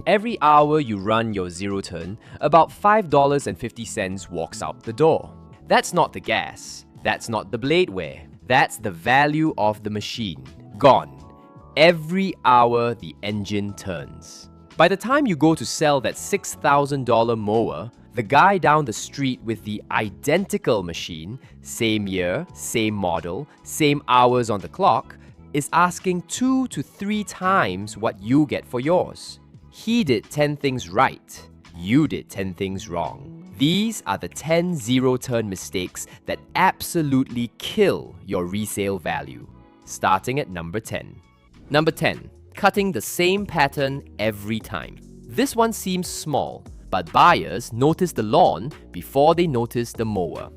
Every hour you run your zero turn, about $5.50 walks out the door. That's not the gas. That's not the blade wear. That's the value of the machine. Gone. Every hour the engine turns. By the time you go to sell that $6,000 mower, the guy down the street with the identical machine, same year, same model, same hours on the clock, is asking 2 to 3 times what you get for yours. He did 10 things right. You did 10 things wrong. These are the 10 zero-turn mistakes that absolutely kill your resale value. Starting at number 10. Number 10. Cutting the same pattern every time. This one seems small, but buyers notice the lawn before they notice the mower.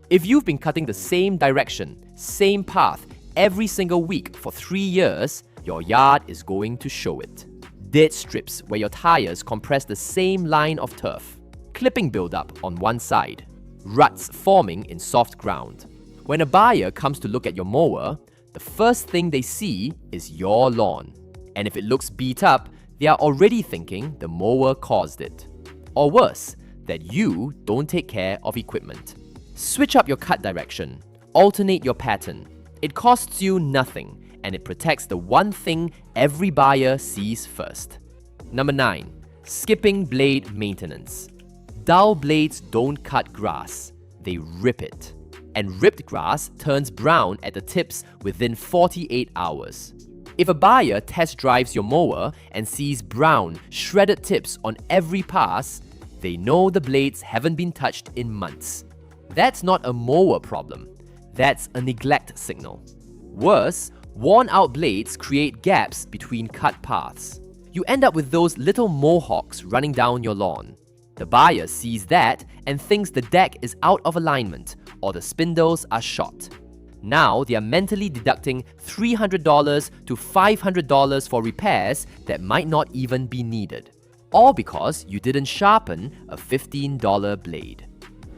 If you've been cutting the same direction, same path, every single week for 3 years, your yard is going to show it. Dead strips where your tires compress the same line of turf. Clipping buildup on one side. Ruts forming in soft ground. When a buyer comes to look at your mower, the first thing they see is your lawn. And if it looks beat up, they are already thinking the mower caused it. Or worse, that you don't take care of equipment. Switch up your cut direction. Alternate your pattern. It costs you nothing, and it protects the one thing every buyer sees first. Number 9. Skipping blade maintenance. Dull blades don't cut grass, they rip it. And ripped grass turns brown at the tips within 48 hours. If a buyer test drives your mower and sees brown, shredded tips on every pass, they know the blades haven't been touched in months. That's not a mower problem, that's a neglect signal. Worse, worn-out blades create gaps between cut paths. You end up with those little mohawks running down your lawn. The buyer sees that and thinks the deck is out of alignment or the spindles are shot. Now they are mentally deducting $300 to $500 for repairs that might not even be needed. All because you didn't sharpen a $15 blade.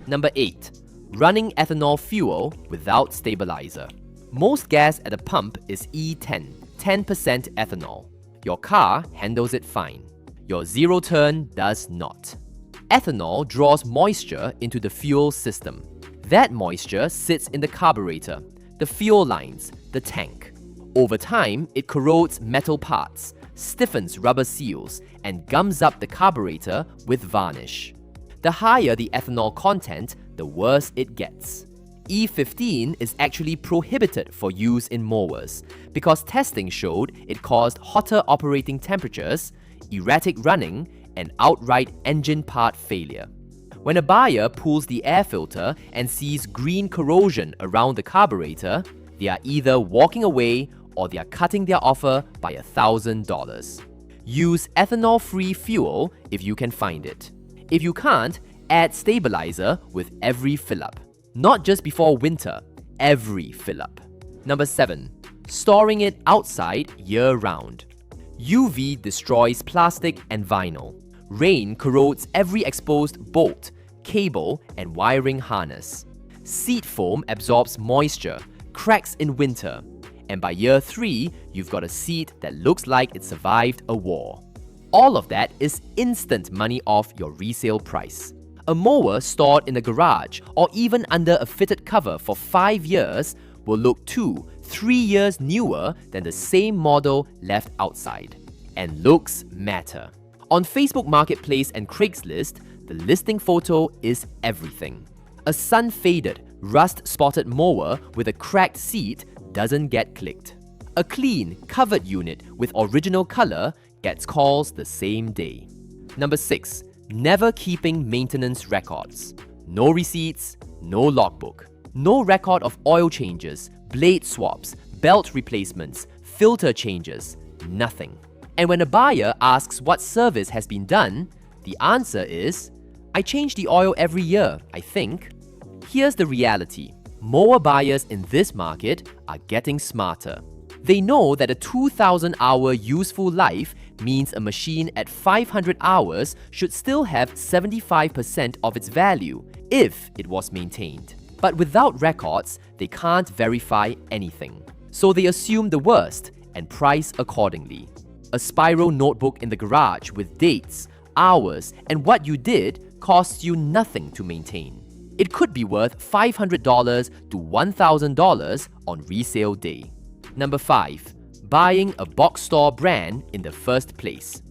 Number 8. Running ethanol fuel without stabilizer. Most gas at a pump is E10, 10% ethanol. Your car handles it fine. Your zero turn does not. Ethanol draws moisture into the fuel system. That moisture sits in the carburetor, the fuel lines, the tank. Over time, it corrodes metal parts, stiffens rubber seals, and gums up the carburetor with varnish. The higher the ethanol content, the worse it gets. E15 is actually prohibited for use in mowers because testing showed it caused hotter operating temperatures, erratic running, and outright engine part failure. When a buyer pulls the air filter and sees green corrosion around the carburetor, they are either walking away or they are cutting their offer by $1,000. Use ethanol-free fuel if you can find it. If you can't, add stabilizer with every fill-up. Not just before winter, every fill-up. Number 7. Storing it outside year-round. UV destroys plastic and vinyl. Rain corrodes every exposed bolt, cable, and wiring harness. Seat foam absorbs moisture, cracks in winter. And by year 3, you've got a seat that looks like it survived a war. All of that is instant money off your resale price. A mower stored in a garage or even under a fitted cover for 5 years will look 2-3 years newer than the same model left outside. And looks matter. On Facebook Marketplace and Craigslist, the listing photo is everything. A sun-faded, rust-spotted mower with a cracked seat doesn't get clicked. A clean, covered unit with original color gets calls the same day. Number 6. Never keeping maintenance records. No receipts, no logbook. No record of oil changes, blade swaps, belt replacements, filter changes, nothing. And when a buyer asks what service has been done, the answer is, I change the oil every year, I think. Here's the reality. Mower buyers in this market are getting smarter. They know that a 2,000-hour useful life means a machine at 500 hours should still have 75% of its value if it was maintained. But without records, they can't verify anything. So they assume the worst and price accordingly. A spiral notebook in the garage with dates, hours, and what you did costs you nothing to maintain. It could be worth $500 to $1,000 on resale day. Number 5. Buying a box store brand in the first place.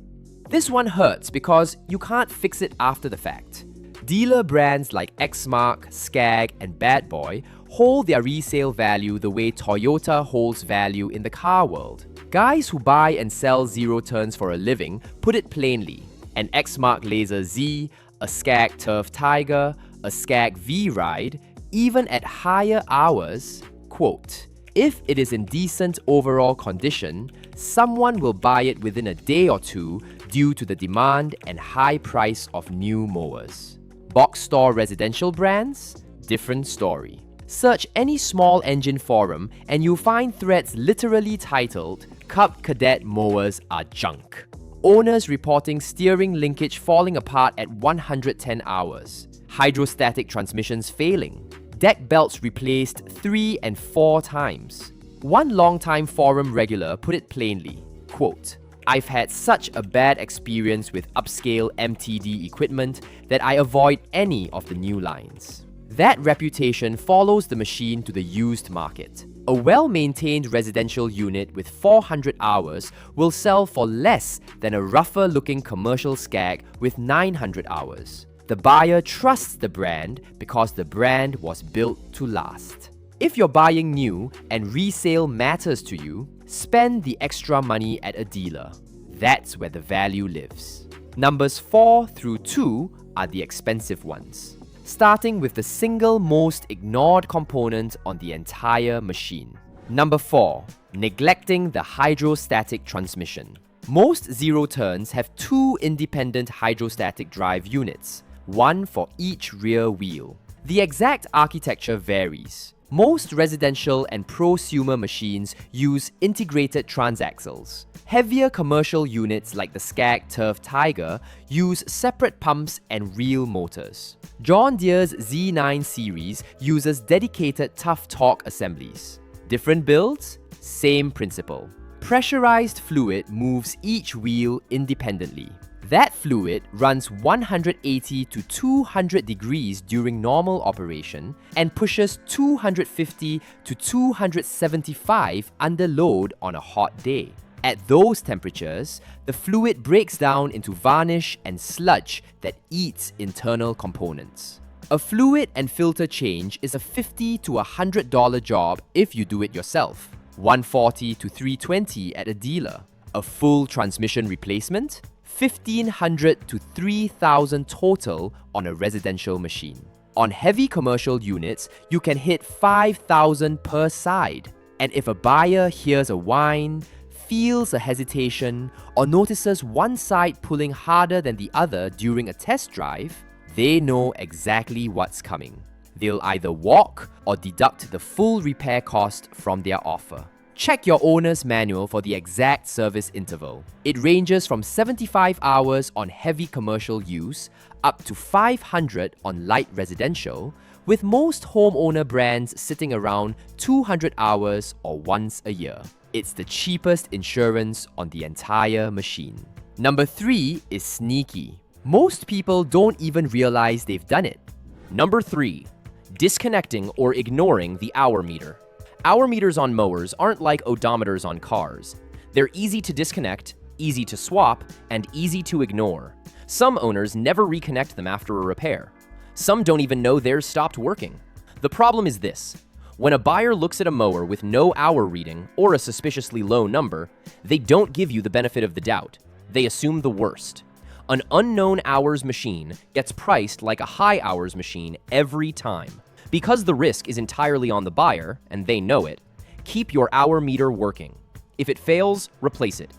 This one hurts because you can't fix it after the fact. Dealer brands like Exmark, Scag, and Bad Boy hold their resale value the way Toyota holds value in the car world. Guys who buy and sell zero turns for a living put it plainly. An Exmark Laser Z, a Scag Turf Tiger, a Scag V-Ride, even at higher hours, quote, if it is in decent overall condition, someone will buy it within a day or two due to the demand and high price of new mowers. Box store residential brands? Different story. Search any small engine forum and you'll find threads literally titled, Cub Cadet mowers are junk. Owners reporting steering linkage falling apart at 110 hours. Hydrostatic transmissions failing. Deck belts replaced 3 and 4 times. One longtime forum regular put it plainly, quote, I've had such a bad experience with upscale MTD equipment that I avoid any of the new lines. That reputation follows the machine to the used market. A well-maintained residential unit with 400 hours will sell for less than a rougher-looking commercial Scag with 900 hours. The buyer trusts the brand because the brand was built to last. If you're buying new and resale matters to you, spend the extra money at a dealer. That's where the value lives. Numbers 4 through 2 are the expensive ones, starting with the single most ignored component on the entire machine. Number 4. Neglecting the hydrostatic transmission. Most zero turns have 2 independent hydrostatic drive units, one for each rear wheel. The exact architecture varies. Most residential and prosumer machines use integrated transaxles. Heavier commercial units like the Scag Turf Tiger use separate pumps and reel motors. John Deere's Z9 series uses dedicated tough torque assemblies. Different builds, same principle. Pressurized fluid moves each wheel independently. That fluid runs 180 to 200 degrees during normal operation and pushes 250 to 275 under load on a hot day. At those temperatures, the fluid breaks down into varnish and sludge that eats internal components. A fluid and filter change is a $50 to $100 job if you do it yourself, $140 to $320 at a dealer. A full transmission replacement? $1,500 to $3,000 total on a residential machine. On heavy commercial units, you can hit $5,000 per side. And if a buyer hears a whine, feels a hesitation, or notices one side pulling harder than the other during a test drive, they know exactly what's coming. They'll either walk or deduct the full repair cost from their offer. Check your owner's manual for the exact service interval. It ranges from 75 hours on heavy commercial use up to 500 on light residential, with most homeowner brands sitting around 200 hours or once a year. It's the cheapest insurance on the entire machine. Number 3 is sneaky. Most people don't even realize they've done it. Number 3. Disconnecting or ignoring the hour meter. Hour meters on mowers aren't like odometers on cars. They're easy to disconnect, easy to swap, and easy to ignore. Some owners never reconnect them after a repair. Some don't even know theirs stopped working. The problem is this. When a buyer looks at a mower with no hour reading or a suspiciously low number, they don't give you the benefit of the doubt. They assume the worst. An unknown hours machine gets priced like a high hours machine every time. Because the risk is entirely on the buyer, and they know it, keep your hour meter working. If it fails, replace it.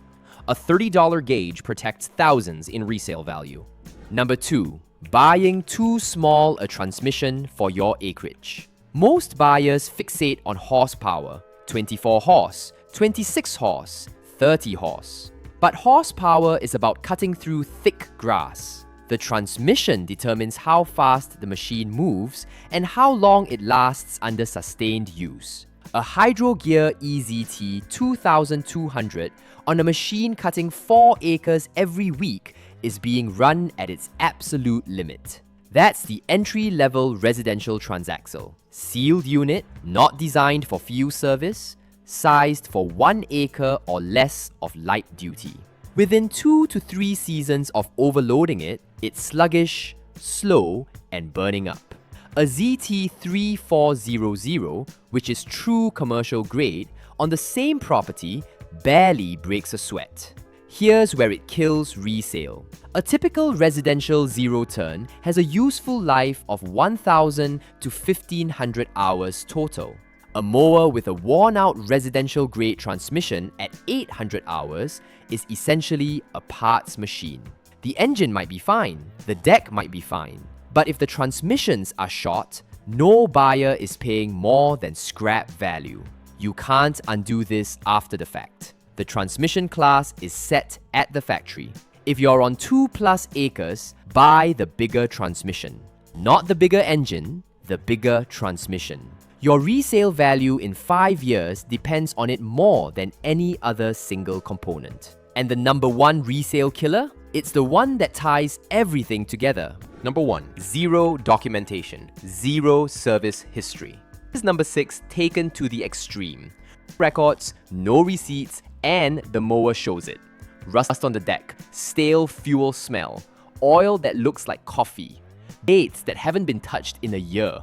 A $30 gauge protects thousands in resale value. Number 2. Buying too small a transmission for your acreage. Most buyers fixate on horsepower, 24 horse, 26 horse, 30 horse. But horsepower is about cutting through thick grass. The transmission determines how fast the machine moves and how long it lasts under sustained use. A Hydro Gear EZT 2200 on a machine cutting 4 acres every week is being run at its absolute limit. That's the entry-level residential transaxle. Sealed unit, not designed for field service, sized for 1 acre or less of light duty. Within 2 to 3 seasons of overloading it, it's sluggish, slow, and burning up. A ZT3400, which is true commercial grade, on the same property, barely breaks a sweat. Here's where it kills resale. A typical residential zero-turn has a useful life of 1,000 to 1,500 hours total. A mower with a worn-out residential-grade transmission at 800 hours is essentially a parts machine. The engine might be fine, the deck might be fine, but if the transmissions are shot, no buyer is paying more than scrap value. You can't undo this after the fact. The transmission class is set at the factory. If you're on 2+ acres, buy the bigger transmission. Not the bigger engine, the bigger transmission. Your resale value in 5 years depends on it more than any other single component. And the number one resale killer? It's the one that ties everything together. Number 1. Zero documentation. Zero service history. This is number 6, taken to the extreme. Records, no receipts, and the mower shows it. Rust on the deck, stale fuel smell, oil that looks like coffee, dates that haven't been touched in a year,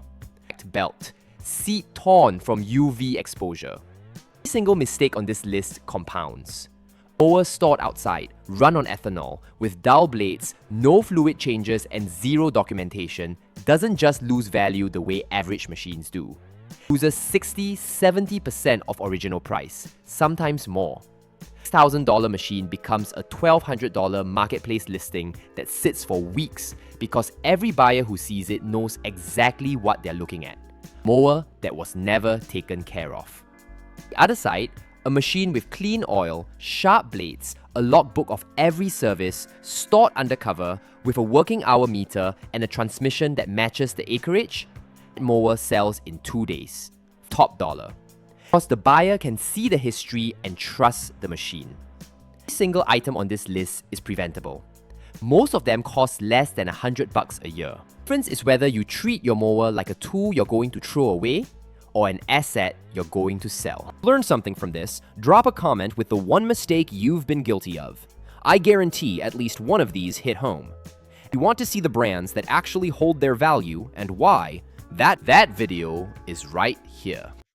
belt, seat torn from UV exposure. Every single mistake on this list compounds. Mower stored outside, run on ethanol, with dull blades, no fluid changes, and zero documentation doesn't just lose value the way average machines do. Loses 60-70% of original price, sometimes more. $6,000 machine becomes a $1,200 marketplace listing that sits for weeks because every buyer who sees it knows exactly what they're looking at. Mower that was never taken care of. The other side, a machine with clean oil, sharp blades, a logbook of every service, stored undercover, with a working hour meter and a transmission that matches the acreage, that mower sells in 2 days. Top dollar. Because the buyer can see the history and trust the machine. Every single item on this list is preventable. Most of them cost less than $100 a year. The difference is whether you treat your mower like a tool you're going to throw away or an asset you're going to sell. Learn something from this? Drop a comment with the one mistake you've been guilty of. I guarantee at least one of these hit home. If you want to see the brands that actually hold their value and why, that video is right here.